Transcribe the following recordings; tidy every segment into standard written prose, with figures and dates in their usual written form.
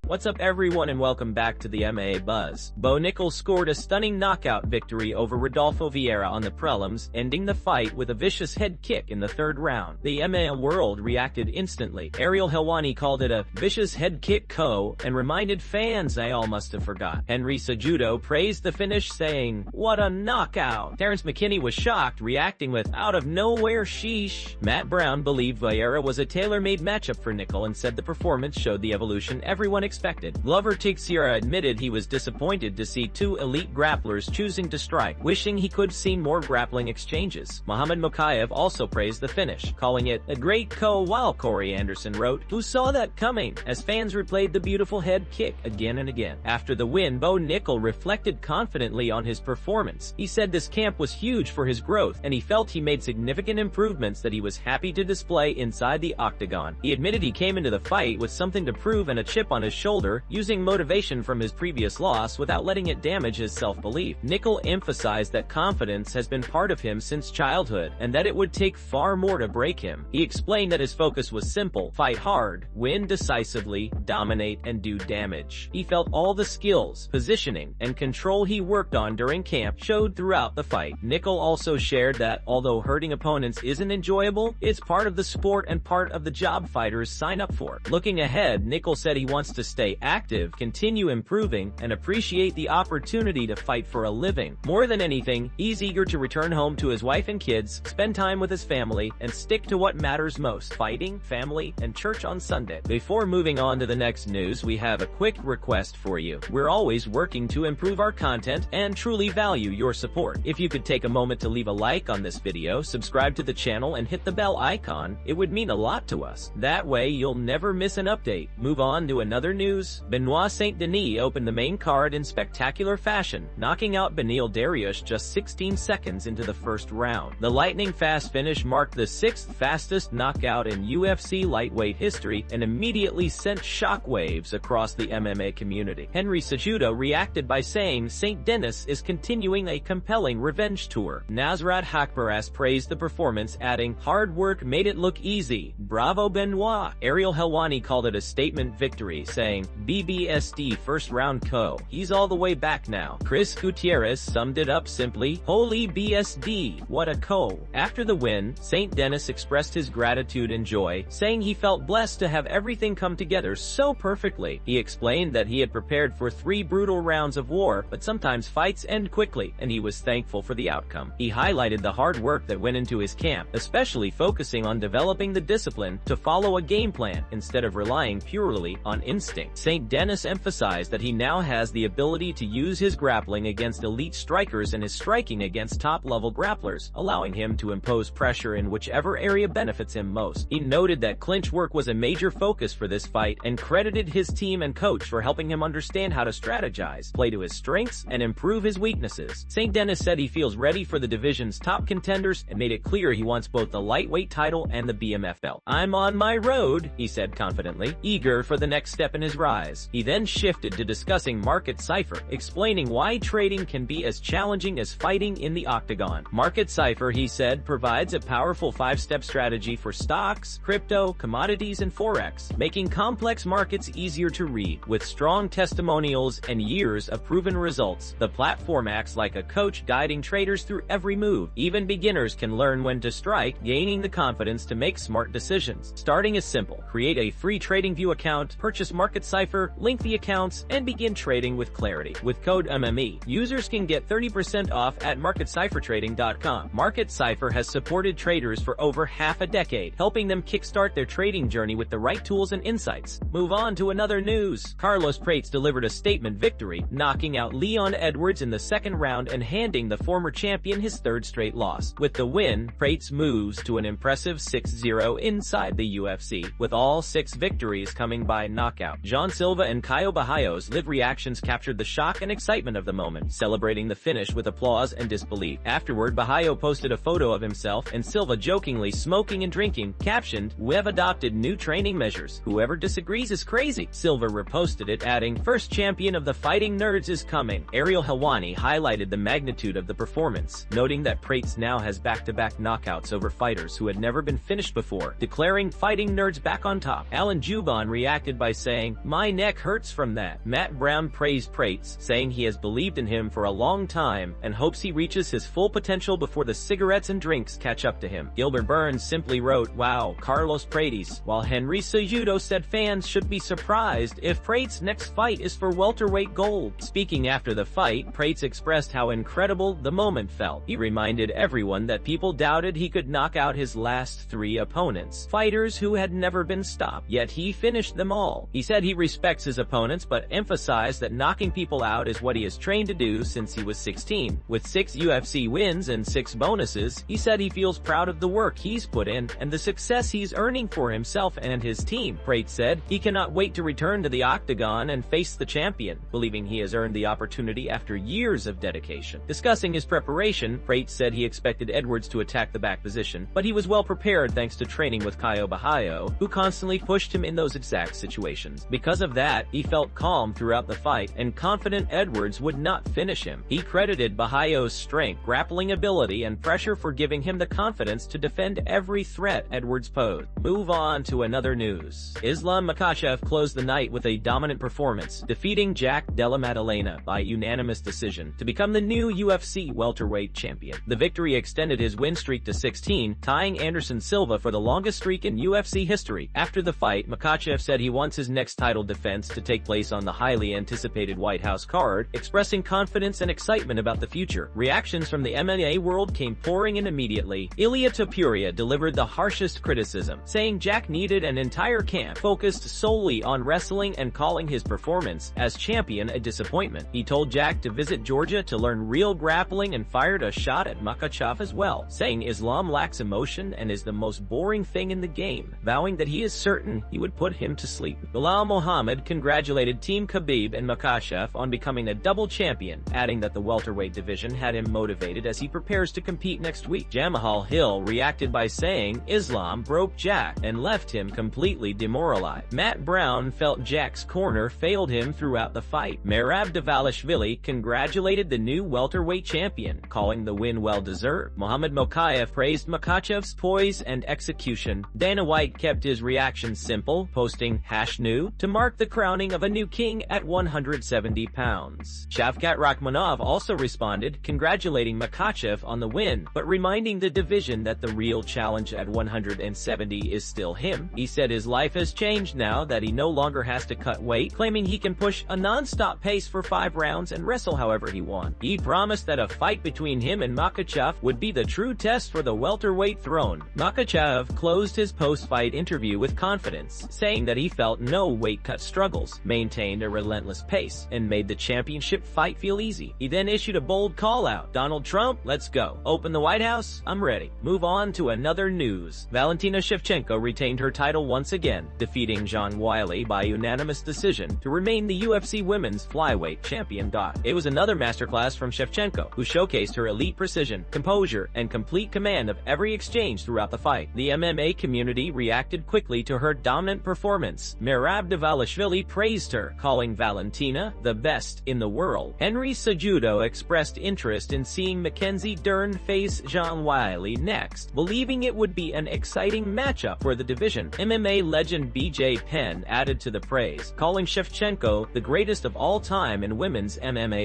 What's up everyone and welcome back to the MMA Buzz. Nickal scored a stunning knockout victory over Rodolfo Vieira on the prelims, ending the fight with a vicious head kick in the third round. The MMA world reacted instantly. Ariel Helwani called it a vicious head kick KO and reminded fans they all must have forgot. Henry Cejudo praised the finish saying, "What a knockout." Terrence McKinney was shocked, reacting with, "Out of nowhere, sheesh." Matt Brown believed Vieira was a tailor-made matchup for Nickal and said the performance showed the evolution everyone expected. Glover Teixeira admitted he was disappointed to see two elite grapplers choosing to strike, wishing he could see more grappling exchanges. Makhachev also praised the finish, calling it a great KO, while Corey Anderson wrote, "Who saw that coming?" as fans replayed the beautiful head kick again and again. After the win, Nickal reflected confidently on his performance. He said this camp was huge for his growth, and he felt he made significant improvements that he was happy to display inside the octagon. He admitted he came into the fight with something to prove and a chip on his shoulder, using motivation from his previous loss without letting it damage his self-belief. Nickal emphasized that confidence has been part of him since childhood, and that it would take far more to break him. He explained that his focus was simple: fight hard, win decisively, dominate, and do damage. He felt all the skills, positioning, and control he worked on during camp showed throughout the fight. Nickal also shared that, although hurting opponents isn't enjoyable, it's part of the sport and part of the job fighters sign up for. Looking ahead, Nickal said he wants to stay active, continue improving, and appreciate the opportunity to fight for a living. More than anything, he's eager to return home to his wife and kids, spend time with his family, and stick to what matters most: fighting, family, and church on Sunday. Before moving on to the next news, we have a quick request for you. We're always working to improve our content and truly value your support. If you could take a moment to leave a like on this video, subscribe to the channel, and hit the bell icon, it would mean a lot to us. That way you'll never miss an update. Move on to another news. Benoit Denis opened the main card in spectacular fashion, knocking out Dillon Danis just 16 seconds into the first round. The lightning-fast finish marked the 6th fastest knockout in UFC lightweight history and immediately sent shockwaves across the MMA community. Henry Cejudo reacted by saying Denis is continuing a compelling revenge tour. Nasrat Hakbaras praised the performance, adding, "Hard work made it look easy. Bravo Benoit." Ariel Helwani called it a statement victory, saying, "BBSD first round KO. He's all the way back now." Chris Gutierrez summed it up simply, "Holy BSD, what a KO." After the win, Denis expressed his gratitude and joy, saying he felt blessed to have everything come together so perfectly. He explained that he had prepared for 3 brutal rounds of war, but sometimes fights end quickly, and he was thankful for the outcome. He highlighted the hard work that went into his camp, especially focusing on developing the discipline to follow a game plan instead of relying purely on instinct. Denis emphasized that he now has the ability to use his grappling against elite strikers and his striking against top-level grapplers, allowing him to impose pressure in whichever area benefits him most. He noted that clinch work was a major focus for this fight and credited his team and coach for helping him understand how to strategize, play to his strengths, and improve his weaknesses. Denis said he feels ready for the division's top contenders and made it clear he wants both the lightweight title and the BMF belt. "I'm on my road," he said confidently, eager for the next step in his rise. He then shifted to discussing market Cipher, explaining why trading can be as challenging as fighting in the octagon. Market Cipher, he said, provides a powerful 5-step strategy for stocks, crypto, commodities, and forex, making complex markets easier to read. With strong testimonials and years of proven results, the platform acts like a coach guiding traders through every move. Even beginners can learn when to strike, gaining the confidence to make smart decisions. Starting is simple. Create a free TradingView account, purchase Market Cipher, link the accounts, and begin trading with clarity. With code MME, users can get 30% off at MarketCipherTrading.com. Market Cipher has supported traders for over half a decade, helping them kickstart their trading journey with the right tools and insights. Move on to another news. Carlos Prates delivered a statement victory, knocking out Leon Edwards in the second round and handing the former champion his 3rd straight loss. With the win, Prates moves to an impressive 6-0 inside the UFC, with all 6 victories coming by knockout. John Silva and Caio Barrios' live reactions captured the shock and excitement of the moment, celebrating the finish with applause and disbelief. Afterward, Barrio posted a photo of himself and Silva jokingly smoking and drinking, captioned, "We've adopted new training measures. Whoever disagrees is crazy." Silva reposted it, adding, "First champion of the fighting nerds is coming." Ariel Helwani highlighted the magnitude of the performance, noting that Prates now has back-to-back knockouts over fighters who had never been finished before, declaring fighting nerds back on top. Alan Juban reacted by saying, "My neck hurts from that." Matt Brown praised Prates, saying he has believed in him for a long time and hopes he reaches his full potential before the cigarettes and drinks catch up to him. Gilbert Burns simply wrote, "Wow, Carlos Prates," while Henry Cejudo said fans should be surprised if Prates' next fight is for welterweight gold. Speaking after the fight, Prates expressed how incredible the moment felt. He reminded everyone that people doubted he could knock out his last 3 opponents, fighters who had never been stopped, yet he finished them all. He said he respects his opponents but emphasized that knocking people out is what he has trained to do since he was 16. With 6 UFC wins and 6 bonuses, he said he feels proud of the work he's put in and the success he's earning for himself and his team. Prates said he cannot wait to return to the octagon and face the champion, believing he has earned the opportunity after years of dedication. Discussing his preparation, Prates said he expected Edwards to attack the back position, but he was well prepared thanks to training with Caio Borralho, who constantly pushed him in those exact situations. Because of that, he felt calm throughout the fight and confident Edwards would not finish him. He credited Borralho's strength, grappling ability, and pressure for giving him the confidence to defend every threat Edwards posed. Move on to another news. Islam Makhachev closed the night with a dominant performance, defeating Jack Della Maddalena by unanimous decision to become the new UFC welterweight champion. The victory extended his win streak to 16, tying Anderson Silva for the longest streak in UFC history. After the fight, Makhachev said he wants his next title defense to take place on the highly anticipated White House card, expressing confidence and excitement about the future. Reactions from the MMA world came pouring in immediately. Ilia Topuria delivered the harshest criticism, saying Jack needed an entire camp focused solely on wrestling and calling his performance as champion a disappointment. He told Jack to visit Georgia to learn real grappling and fired a shot at Makhachev as well, saying Islam lacks emotion and is the most boring thing in the game, vowing that he is certain he would put him to sleep. Bilal Muhammad congratulated Team Khabib and Makhachev on becoming a double champion, adding that the welterweight division had him motivated as he prepares to compete next week. Jamal Hill reacted by saying Islam broke Jack and left him completely demoralized. Matt Brown felt Jack's corner failed him throughout the fight. Merab Dvalishvili congratulated the new welterweight champion, calling the win well-deserved. Muhammad Mokaev praised Makhachev's poise and execution. Dana White kept his reaction simple, posting #new to mark the crowning of a new king at 170 pounds. Shavkat Rakhmonov also responded, congratulating Makhachev on the win, but reminding the division that the real challenge at 170 is still him. He said his life has changed now that he no longer has to cut weight, claiming he can push a non-stop pace for 5 rounds and wrestle however he wants. He promised that a fight between him and Makhachev would be the true test for the welterweight throne. Makhachev closed his post-fight interview with confidence, saying that he felt no weight cut struggles, maintained a relentless pace, and made the championship fight feel easy. He then issued a bold call-out, "Donald Trump, let's go. Open the White House, I'm ready." Move on to another news. Valentina Shevchenko retained her title once again, defeating Zhang Weili by unanimous decision to remain the UFC Women's Flyweight Champion. It was another masterclass from Shevchenko, who showcased her elite precision, composure, and complete command of every exchange throughout the fight. The MMA community reacted quickly to her dominant performance. Merab Dvalishvili praised her, calling Valentina the best in the world. Henry Cejudo expressed interest in seeing Mackenzie Dern face Zhang Weili next, believing it would be an exciting matchup for the division. MMA legend BJ Penn added to the praise, calling Shevchenko the greatest of all time in women's MMA.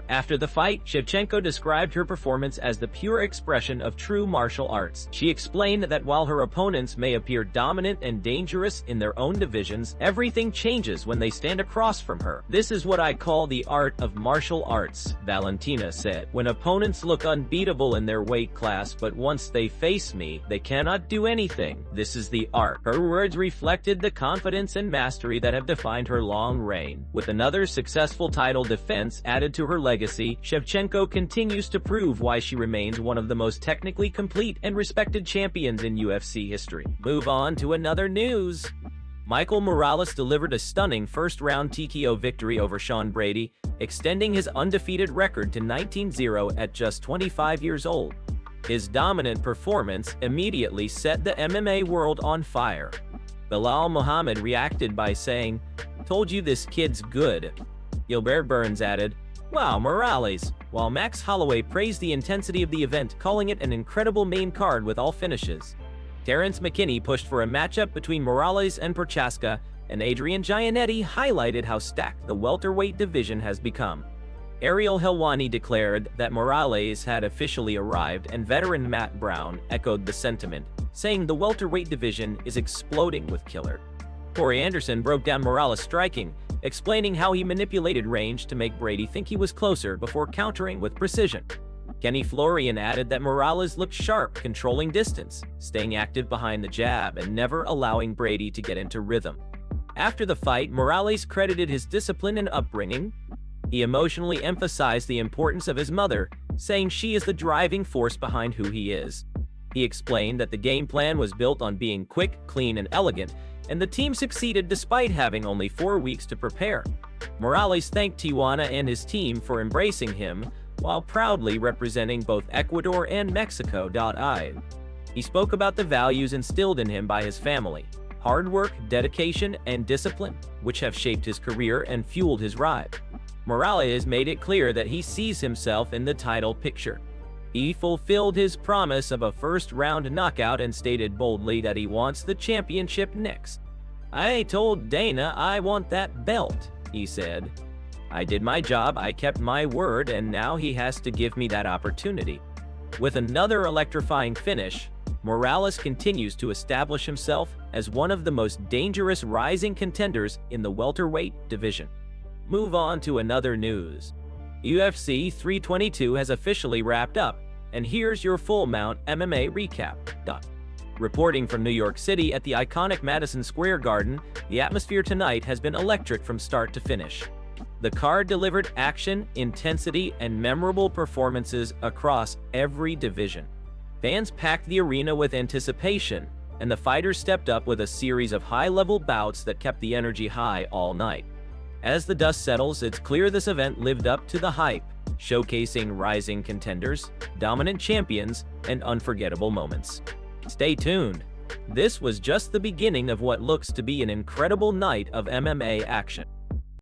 After the fight, Shevchenko described her performance as the pure expression of true martial arts. She explained that while her opponents may appear dominant and dangerous in their own divisions, everything changes when they stand across from her. "This is what I call the art of martial arts," Valentina said. "When opponents look unbeatable in their weight class, but once they face me, they cannot do anything. This is the art." Her words reflected the confidence and mastery that have defined her long reign. With another successful title defense added to her legacy, Shevchenko continues to prove why she remains one of the most technically complete and respected champions in UFC history. Move on to another news. Michael Morales delivered a stunning first-round TKO victory over Sean Brady, extending his undefeated record to 19-0 at just 25 years old. His dominant performance immediately set the MMA world on fire. Bilal Muhammad reacted by saying, "Told you this kid's good." Gilbert Burns added, "Wow, Morales," while Max Holloway praised the intensity of the event, calling it an incredible main card with all finishes. Terrence McKinney pushed for a matchup between Morales and Prochaska, and Adrian Giannetti highlighted how stacked the welterweight division has become. Ariel Helwani declared that Morales had officially arrived, and veteran Matt Brown echoed the sentiment, saying the welterweight division is exploding with killer. Corey Anderson broke down Morales' striking, explaining how he manipulated range to make Brady think he was closer before countering with precision. Kenny Florian added that Morales looked sharp, controlling distance, staying active behind the jab, and never allowing Brady to get into rhythm. After the fight, Morales credited his discipline and upbringing. He emotionally emphasized the importance of his mother, saying she is the driving force behind who he is. He explained that the game plan was built on being quick, clean, and elegant, and the team succeeded despite having only 4 weeks to prepare. Morales thanked Tijuana and his team for embracing him, while proudly representing both Ecuador and Mexico. He spoke about the values instilled in him by his family: hard work, dedication, and discipline, which have shaped his career and fueled his ride. Morales made it clear that he sees himself in the title picture. He fulfilled his promise of a first-round knockout and stated boldly that he wants the championship next. "I told Dana I want that belt," he said. "I did my job, I kept my word, and now he has to give me that opportunity." With another electrifying finish, Morales continues to establish himself as one of the most dangerous rising contenders in the welterweight division. Move on to another news. UFC 322 has officially wrapped up, and here's your full mount MMA recap. Reporting from New York City at the iconic Madison Square Garden, the atmosphere tonight has been electric from start to finish. The card delivered action, intensity, and memorable performances across every division. Fans packed the arena with anticipation, and the fighters stepped up with a series of high-level bouts that kept the energy high all night. As the dust settles, it's clear this event lived up to the hype, showcasing rising contenders, dominant champions, and unforgettable moments. Stay tuned. This was just the beginning of what looks to be an incredible night of MMA action.